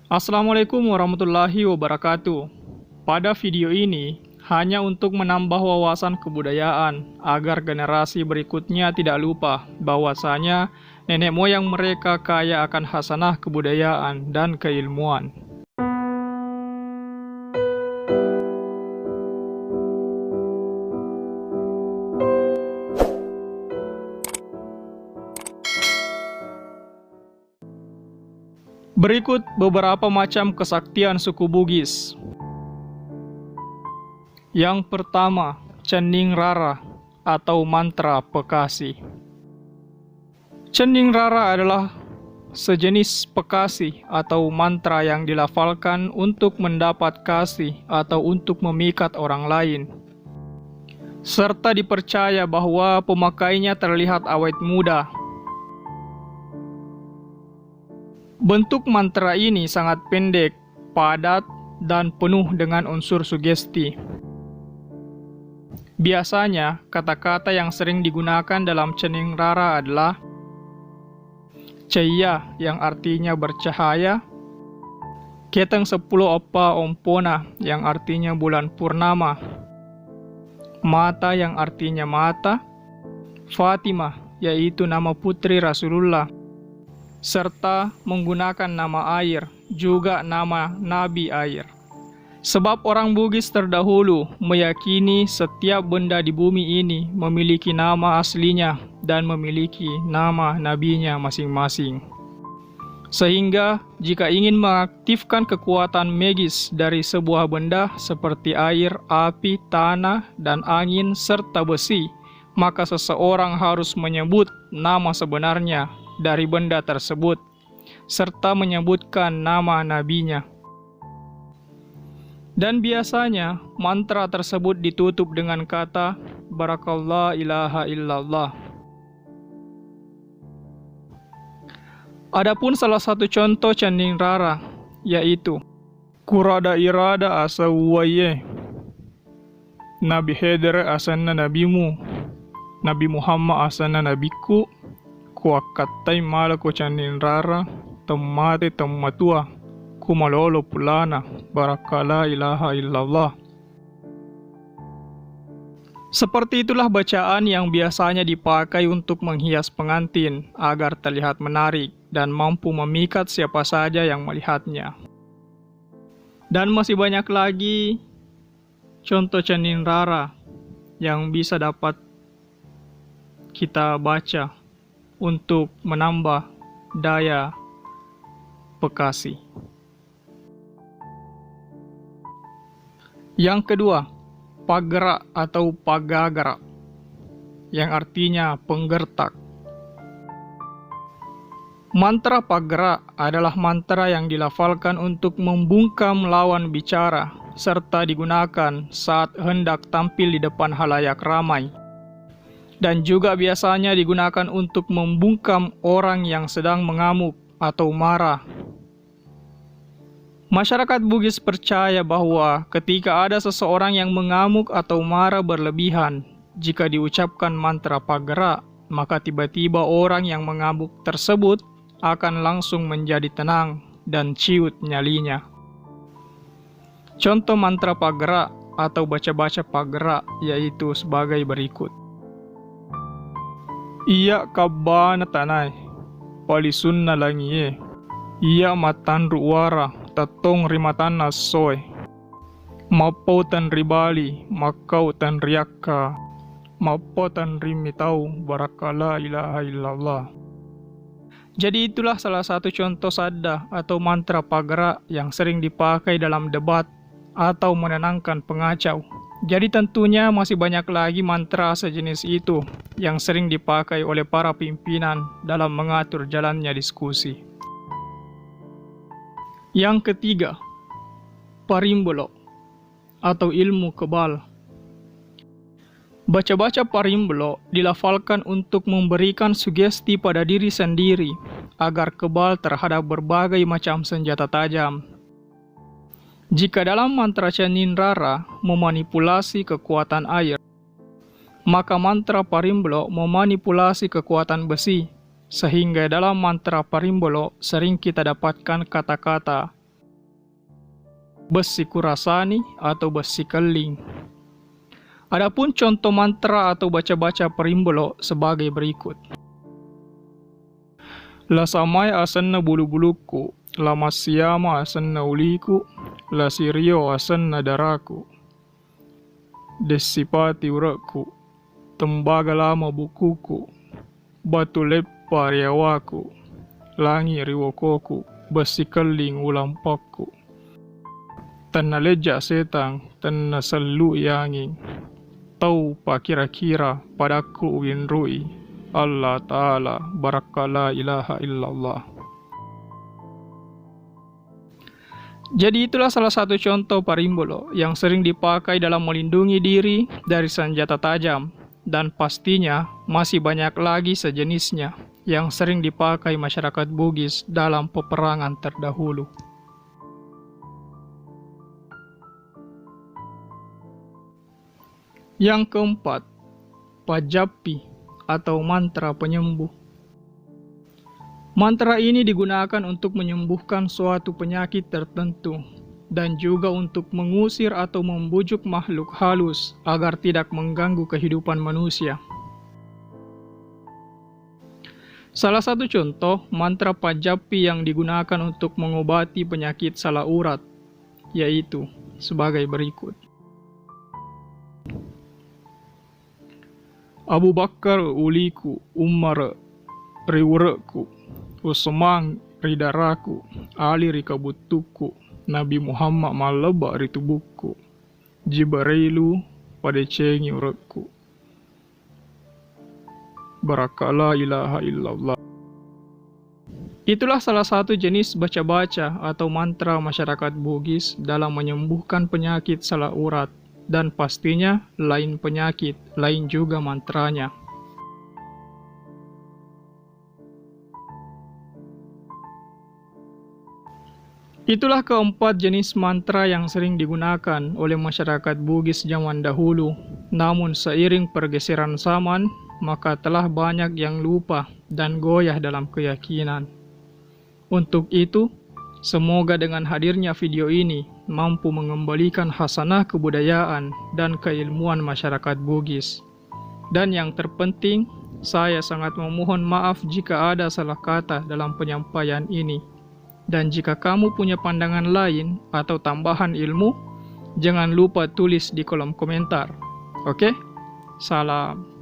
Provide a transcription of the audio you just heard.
Assalamualaikum warahmatullahi wabarakatuh. Pada video ini, hanya untuk menambah wawasan kebudayaan agar generasi berikutnya tidak lupa bahwasanya nenek moyang mereka kaya akan hasanah kebudayaan dan keilmuan. Berikut beberapa macam kesaktian suku Bugis. Yang pertama, Cening Rara atau mantra pekasi. Cening Rara adalah sejenis pekasi atau mantra yang dilafalkan untuk mendapat kasih atau untuk memikat orang lain. Serta dipercaya bahwa pemakainya terlihat awet muda. Bentuk mantra ini sangat pendek, padat, dan penuh dengan unsur sugesti. Biasanya, kata-kata yang sering digunakan dalam Cening Rara adalah Cahya yang artinya bercahaya, Keteng 10 Opa Ompona yang artinya bulan purnama, Mata yang artinya mata, Fatimah yaitu nama putri Rasulullah, serta menggunakan nama air, juga nama Nabi air. Sebab orang Bugis terdahulu meyakini setiap benda di bumi ini memiliki nama aslinya dan memiliki nama nabinya masing-masing. Sehingga jika ingin mengaktifkan kekuatan magis dari sebuah benda seperti air, api, tanah, dan angin serta besi, maka seseorang harus menyebut nama sebenarnya dari benda tersebut, serta menyebutkan nama nabinya. Dan biasanya mantra tersebut ditutup dengan kata Barakallah ilaha illallah. Adapun salah satu contoh Cening Rara, yaitu Kurada irada asawwaye, Nabi Hedere asanna nabimu, Nabi Muhammad asanna nabiku, kuakatai malako Cening Rara, temate temmatua, kumalolo pulana, barakala ilaha illallah. Seperti itulah bacaan yang biasanya dipakai untuk menghias pengantin agar terlihat menarik dan mampu memikat siapa saja yang melihatnya. Dan masih banyak lagi contoh Cening Rara yang bisa dapat kita baca untuk menambah daya pekasi. Yang kedua, Pagera atau Pagagara, yang artinya penggertak. Mantra Pagera adalah mantra yang dilafalkan untuk membungkam lawan bicara, serta digunakan saat hendak tampil di depan halayak ramai. Dan juga biasanya digunakan untuk membungkam orang yang sedang mengamuk atau marah. Masyarakat Bugis percaya bahwa ketika ada seseorang yang mengamuk atau marah berlebihan, jika diucapkan mantra Pagera, maka tiba-tiba orang yang mengamuk tersebut akan langsung menjadi tenang dan ciut nyalinya. Contoh mantra Pagera atau baca-baca Pagera yaitu sebagai berikut. Iya kabbana tanai, palisunna langiye, iya matan ruwara, tatong rimatan nasoy, mapau tan ribali, makau tan riakka, mapau tan rimitau, barakala ilaha illallah. Jadi itulah salah satu contoh sadda atau mantra Pagera yang sering dipakai dalam debat atau menenangkan pengacau. Jadi tentunya masih banyak lagi mantra sejenis itu yang sering dipakai oleh para pimpinan dalam mengatur jalannya diskusi. Yang ketiga, Parimbolo atau ilmu kebal. Baca-baca Parimbolo dilafalkan untuk memberikan sugesti pada diri sendiri agar kebal terhadap berbagai macam senjata tajam. Jika dalam mantra Cening Rara memanipulasi kekuatan air, maka mantra Parimbolo memanipulasi kekuatan besi, sehingga dalam mantra Parimbolo sering kita dapatkan kata-kata besi kurasani atau besi keling. Adapun contoh mantra atau baca-baca perimbolo sebagai berikut. La samai asanna bulu-buluku, la masyama asanna uliku, la sirio asanna daraku. Desipati urakku, tembaga lama bukuku, batu lepa riawaku, langi riwokoku, besi keling ulampakku. Tanna lejak setang, tanna selu yanging, tau pa kira-kira padaku winrui. Allah Ta'ala baraka la ilaha illallah. Jadi itulah salah satu contoh parimbolo yang sering dipakai dalam melindungi diri dari senjata tajam, dan pastinya masih banyak lagi sejenisnya yang sering dipakai masyarakat Bugis dalam peperangan terdahulu. Yang keempat, Pajapi atau mantra penyembuh. Mantra ini digunakan untuk menyembuhkan suatu penyakit tertentu dan juga untuk mengusir atau membujuk makhluk halus agar tidak mengganggu kehidupan manusia. Salah satu contoh mantra Pajapi yang digunakan untuk mengobati penyakit salah urat yaitu sebagai berikut. Abu Bakar uliku, Umar riwureku, Usman ridaraku, Ali rikabutuku, Nabi Muhammad maleba ritubuku, Jibrailu pada cengi urekku. Baraka la ilaha illallah. Itulah salah satu jenis baca-baca atau mantra masyarakat Bugis dalam menyembuhkan penyakit salah urat. Dan pastinya lain penyakit, lain juga mantranya. Itulah keempat jenis mantra yang sering digunakan oleh masyarakat Bugis zaman dahulu. Namun seiring pergeseran zaman, maka telah banyak yang lupa dan goyah dalam keyakinan. Untuk itu, semoga dengan hadirnya video ini mampu mengembalikan hasanah kebudayaan dan keilmuan masyarakat Bugis. Dan yang terpenting, saya sangat memohon maaf jika ada salah kata dalam penyampaian ini. Dan jika kamu punya pandangan lain atau tambahan ilmu, jangan lupa tulis di kolom komentar. Oke? Salam.